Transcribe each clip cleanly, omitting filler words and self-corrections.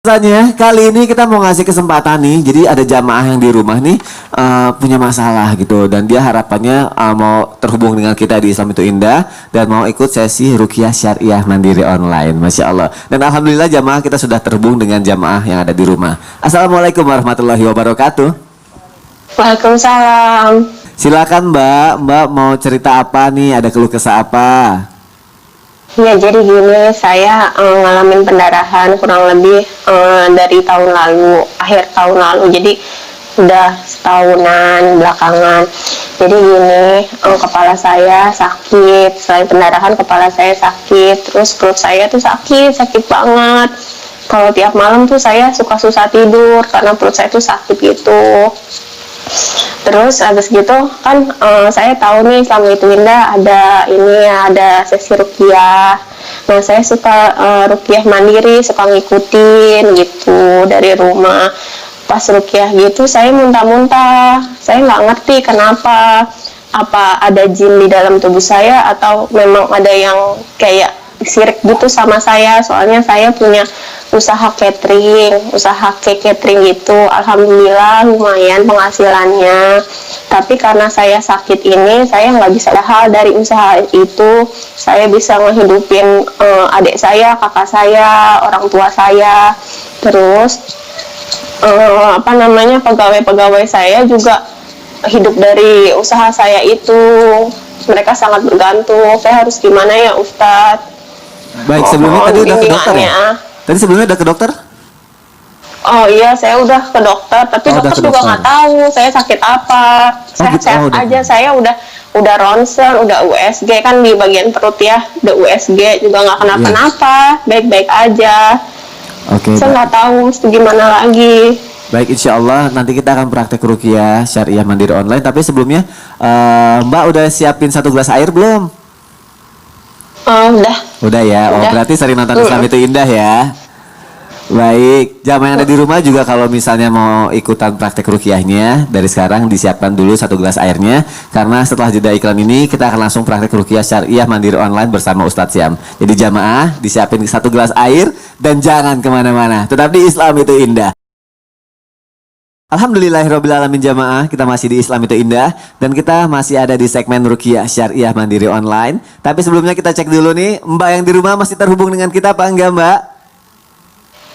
Biasanya kali ini kita mau ngasih kesempatan nih. Jadi ada jamaah yang di rumah nih punya masalah gitu dan dia harapannya mau terhubung dengan kita di Islam itu Indah dan mau ikut sesi ruqyah syariah mandiri online. Masya Allah. Dan alhamdulillah jamaah kita sudah terhubung dengan jamaah yang ada di rumah. Assalamualaikum warahmatullahi wabarakatuh. Waalaikumsalam. Silakan Mbak. Mbak mau cerita apa nih? Ada keluh kesah apa? Ya, jadi gini, saya ngalamin pendarahan kurang lebih dari tahun lalu, akhir tahun lalu. Jadi udah setahunan belakangan. Jadi gini, kepala saya sakit. Selain pendarahan, kepala saya sakit. Terus perut saya tuh sakit banget. Kalau tiap malam tuh saya suka susah tidur karena perut saya tuh sakit gitu. Terus habis gitu kan saya tahu nih Islam itu Indah ada sesi ruqyah. Nah, saya suka ruqyah mandiri, suka ngikutin gitu dari rumah. Pas ruqyah gitu saya muntah-muntah. Saya nggak ngerti kenapa, apa ada jin di dalam tubuh saya atau memang ada yang kayak sirik gitu sama saya. Soalnya saya punya usaha catering gitu. Alhamdulillah lumayan penghasilannya, tapi karena saya sakit ini saya nggak bisa hal dari usaha itu. Saya bisa ngehidupin adik saya, kakak saya, orang tua saya, terus pegawai-pegawai saya juga hidup dari usaha saya itu. Mereka sangat bergantung. Saya harus gimana ya Ustadz? Baik, sebelumnya tadi udah ke dokter ya? Tadi sebelumnya udah ke dokter? Oh iya, saya udah ke dokter, tapi dokter juga nggak tahu saya sakit apa. Sehat-sehat aja, saya udah ronsen, udah USG kan di bagian perut ya, udah USG juga nggak kenapa-napa, baik-baik aja. Oke. Saya nggak tahu mesti gimana lagi. Baik, insya Allah nanti kita akan praktek ruqyah syariah mandiri online. Tapi sebelumnya Mbak udah siapin 1 gelas air belum? Udah. Udah ya. Oh, berarti sering nonton Islam itu Indah ya. Baik, jamaah yang ada di rumah juga kalau misalnya mau ikutan praktek ruqyahnya, dari sekarang disiapkan dulu 1 gelas airnya, karena setelah jeda iklan ini kita akan langsung praktek ruqyah syariah mandiri online bersama Ustadz Syam. Jadi jamaah disiapin 1 gelas air dan jangan kemana-mana. Tetap di Islam itu Indah. Alhamdulillahirrabbilalamin jamaah, kita masih di Islam itu Indah dan kita masih ada di segmen ruqyah syariah mandiri online. Tapi sebelumnya kita cek dulu nih, Mbak yang di rumah masih terhubung dengan kita apa enggak Mbak?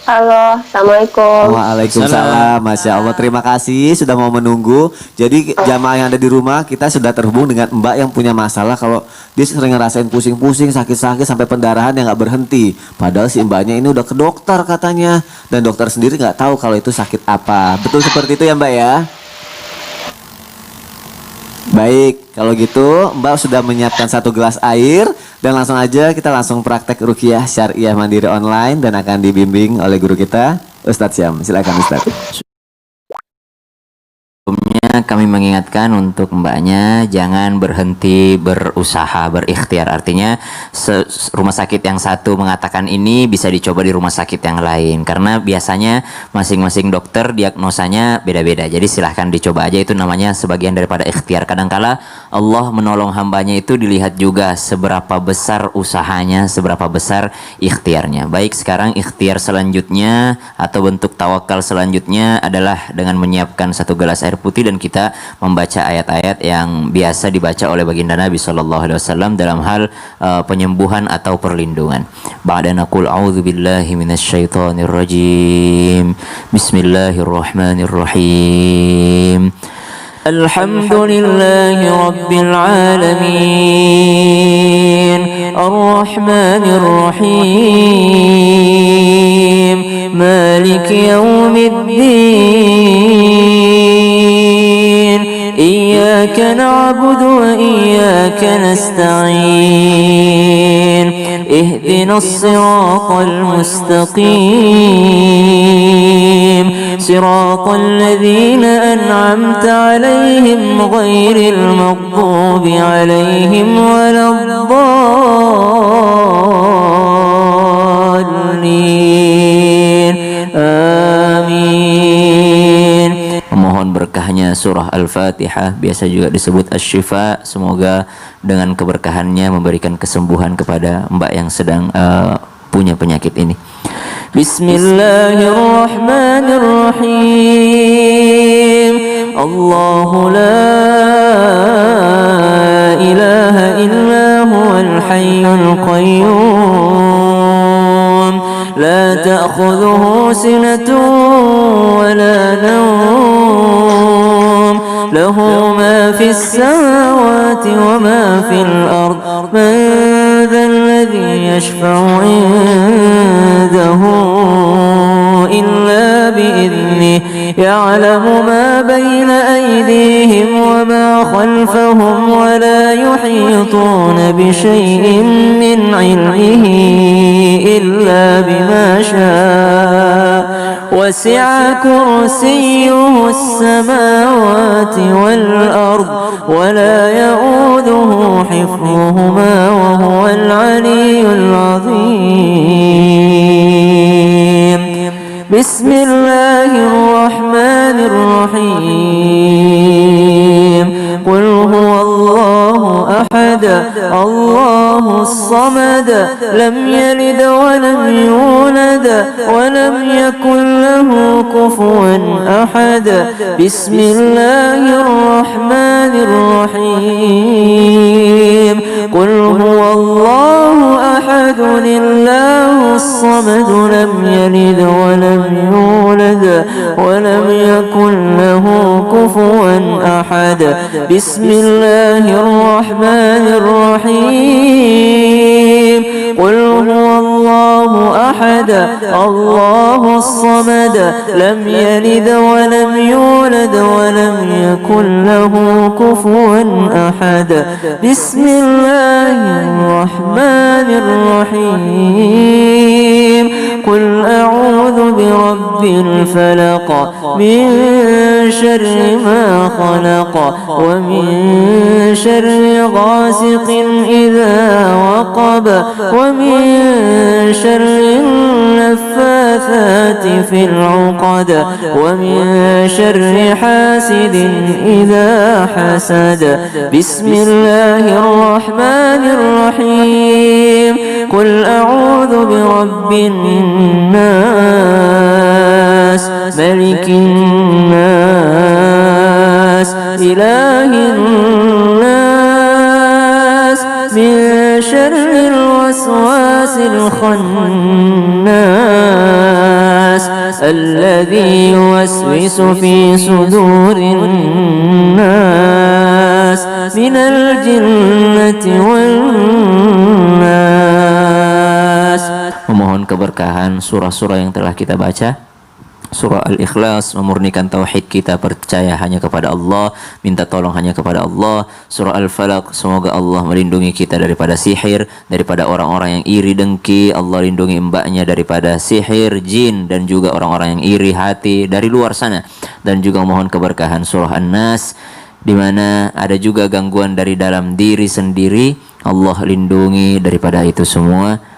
Halo, Assalamualaikum. Waalaikumsalam. Masya Allah, terima kasih sudah mau menunggu. Jadi jamaah yang ada di rumah, kita sudah terhubung dengan Mbak yang punya masalah. Kalau dia sering ngerasain pusing-pusing, sakit-sakit sampai pendarahan yang nggak berhenti. Padahal si Mbaknya ini udah ke dokter katanya, dan dokter sendiri nggak tahu kalau itu sakit apa. Betul seperti itu ya Mbak ya? Baik, kalau gitu Mbak sudah menyiapkan 1 gelas air dan langsung aja kita langsung praktek ruqyah syariah mandiri online dan akan dibimbing oleh guru kita Ustadz Syam. Silakan Ustadz. Sebelumnya kami mengingatkan untuk mbaknya jangan berhenti berusaha, berikhtiar. Artinya rumah sakit yang satu mengatakan ini bisa dicoba di rumah sakit yang lain, karena biasanya masing-masing dokter diagnosanya beda-beda. Jadi silahkan dicoba aja, itu namanya sebagian daripada ikhtiar. Kadangkala Allah menolong hambanya itu dilihat juga seberapa besar usahanya, seberapa besar ikhtiarnya. Baik, sekarang ikhtiar selanjutnya atau bentuk tawakal selanjutnya adalah dengan menyiapkan 1 gelas air putih dan kita membaca ayat-ayat yang biasa dibaca oleh baginda Nabi SAW dalam hal penyembuhan atau perlindungan. Ba'da naqul a'udzu billahi minasyaitonir rajim. Bismillahirrahmanirrahim. Alhamdulillahi rabbil alamin. Ar-Rahmanir Rahim. Maliki yaumiddin. إياك نعبد وإياك نستعين اهدنا الصراط المستقيم صراط الذين أنعمت عليهم غير المغضوب عليهم ولا الضالين آمين. Memohon berkahnya surah Al-Fatihah, biasa juga disebut Asy-Syifa. Semoga dengan keberkahannya memberikan kesembuhan kepada mbak yang sedang punya penyakit ini. Bismillahirrahmanirrahim. Allahu la ilaha illa huwal hayyul qayyum. La ta'khudhuhu sinatun wa la nawm. Lahu ma fis samawati wa ma fil ard. Man dhal ladhi yashfa'u indahu إلا بإذنه يعلم ما بين أيديهم وما خلفهم ولا يحيطون بشيء من علمه إلا بما شاء وسع كرسيه السماوات والأرض ولا يؤوده حفظهما وهو العلي العظيم. بسم الله الرحمن الرحيم. قل هو الله أحد الله الصمد لم يلد ولم يولد ولم يكن له كفوا أحد. بسم الله الرحمن الرحيم. قل هو الله أحد الله الصمد لم يلد ولم يولد ولم يكن له كفوا أحد. بسم الله الرحمن الرحيم. قل هو الله أحد الله الصمد لم يلد ولم يولد ولم يكن له كفوا أحد. بسم الله الرحمن الرحيم. قل أعوذ برب الفلق من شر ما خلق ومن شر غاسق إذا وقب ومن شر النفاثات في العقد ومن شر حاسد إذا حسد. بسم الله الرحمن الرحيم. قل أعوذ برب الناس ملك الناس إله الناس من شر الوسواس الخناس الذي يوسوس في صدور الناس من الجنة والناس. Memohon keberkahan surah-surah yang telah kita baca. Surah Al-Ikhlas memurnikan tauhid kita, percaya hanya kepada Allah, minta tolong hanya kepada Allah. Surah Al-Falaq, semoga Allah melindungi kita daripada sihir, daripada orang-orang yang iri dengki. Allah lindungi mbaknya daripada sihir, jin, dan juga orang-orang yang iri hati dari luar sana. Dan juga mohon keberkahan surah An-Nas, di mana ada juga gangguan dari dalam diri sendiri. Allah lindungi daripada itu semua.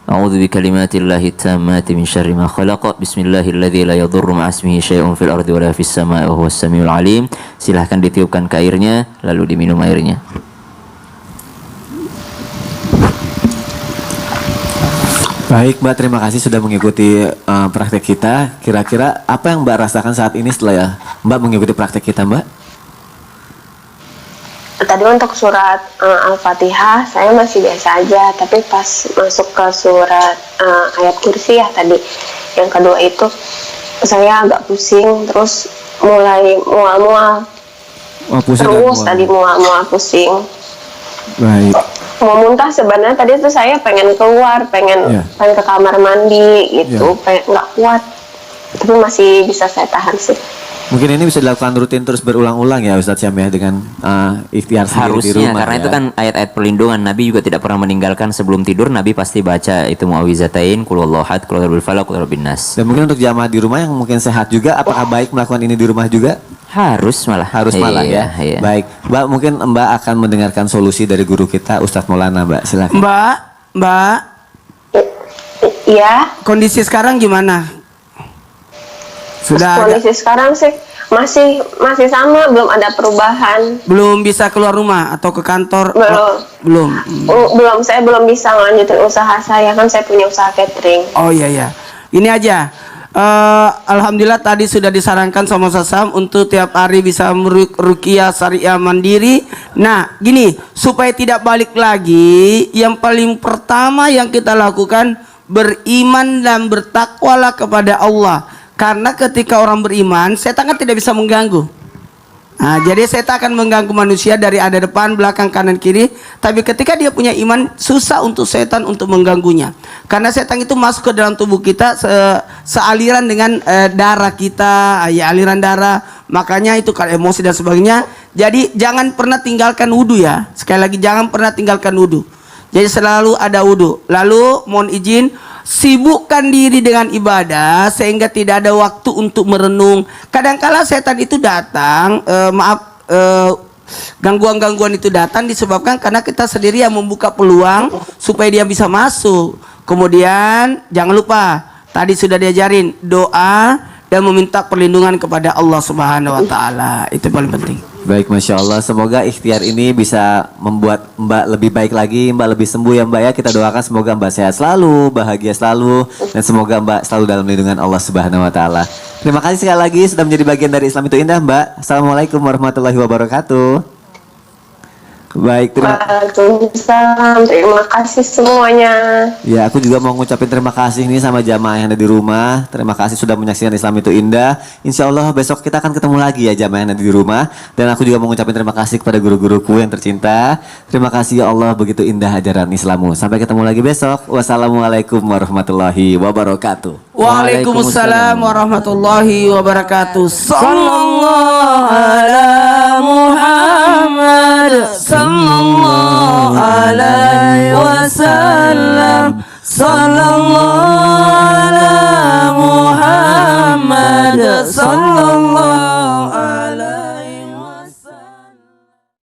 A'udzu bikalimatillahi tammati min syarri ma khalaq. Bismillahilladzi la yadurru ma'a ismihi syai'un fil ardi wa la fis samaa'i wa huwas samiul alim. Silahkan ditiupkan ke airnya lalu diminum airnya. Baik Mbak, terima kasih sudah mengikuti praktek kita. Kira-kira apa yang Mbak rasakan saat ini setelah ya Mbak mengikuti praktek kita, Mbak? Tadi untuk surat Al-Fatihah saya masih biasa aja, tapi pas masuk ke surat ayat kursi ya tadi yang kedua itu saya agak pusing, terus mulai mual-mual. Oh, pusing terus dan tadi mual-mual pusing. Baik. Mau muntah sebenarnya tadi tuh saya pengen keluar, pengen ke kamar mandi gitu, pengen nggak kuat, tapi masih bisa saya tahan sih. Mungkin ini bisa dilakukan rutin terus berulang-ulang ya Ustadz Syam ya, dengan ikhtiar sendiri di Harusnya, rumah. karena ya. itu kan ayat-ayat perlindungan. Nabi juga tidak pernah meninggalkan sebelum tidur. Nabi pasti baca itu muawwizatain, qul huwallahu ahad, qul a'udzu birabbil falaq, qul a'udzu birabbin nas. Dan mungkin untuk jamaah di rumah yang mungkin sehat juga, apakah baik melakukan ini di rumah juga? Harus malah. Harus malah ya. Iya. Baik, Mbak, mungkin Mbak akan mendengarkan solusi dari guru kita Ustadz Maulana, Mbak. Silakan. Mbak, Ya, kondisi sekarang gimana? Sudah kondisi sekarang sih masih sama, belum ada perubahan. belum bisa keluar rumah atau ke kantor? Belum. Belum. Belum, saya belum bisa lanjutin usaha saya, kan saya punya usaha catering. Oh iya. Ini aja. Alhamdulillah tadi sudah disarankan sama Sasam untuk tiap hari bisa ruqyah syariah mandiri. Nah, gini, supaya tidak balik lagi, yang paling pertama yang kita lakukan beriman dan bertakwalah kepada Allah. Karena ketika orang beriman, setan kan tidak bisa mengganggu. Nah, jadi setan akan mengganggu manusia dari ada depan, belakang, kanan, kiri. Tapi ketika dia punya iman, susah untuk setan untuk mengganggunya. Karena setan itu masuk ke dalam tubuh kita sealiran dengan darah kita, ya aliran darah. Makanya itu kalau emosi dan sebagainya. Jadi jangan pernah tinggalkan wudhu ya. Sekali lagi jangan pernah tinggalkan wudhu. Jadi selalu ada wudhu. Lalu mohon izin, sibukkan diri dengan ibadah sehingga tidak ada waktu untuk merenung. Kadangkala setan itu datang, gangguan-gangguan itu datang disebabkan karena kita sendiri yang membuka peluang supaya dia bisa masuk. Kemudian jangan lupa tadi sudah diajarin doa dan meminta perlindungan kepada Allah Subhanahu wa taala. Itu paling penting. Baik, Masya Allah. Semoga ikhtiar ini bisa membuat Mbak lebih baik lagi, Mbak lebih sembuh ya Mbak ya. Kita doakan semoga Mbak sehat selalu, bahagia selalu, dan semoga Mbak selalu dalam lindungan Allah Subhanahu wa taala. Terima kasih sekali lagi sudah menjadi bagian dari Islam itu Indah, Mbak. Assalamualaikum warahmatullahi wabarakatuh. Baik, Waalaikumsalam. Terima kasih semuanya. ya, aku juga mau ngucapin terima kasih nih sama jamaah yang ada di rumah. Terima kasih sudah menyaksikan Islam itu Indah. Insya Allah besok kita akan ketemu lagi ya jamaah yang ada di rumah. Dan aku juga mau ngucapin terima kasih kepada guru-guruku yang tercinta. Terima kasih ya Allah, begitu indah ajaran Islammu. Sampai ketemu lagi besok. Wassalamualaikum warahmatullahi wabarakatuh. Waalaikumsalam warahmatullahi wabarakatuh. Sallallahu ala Muhammad, sallallahu alaihi wasallam, sallallahu ala Muhammad, sallallahu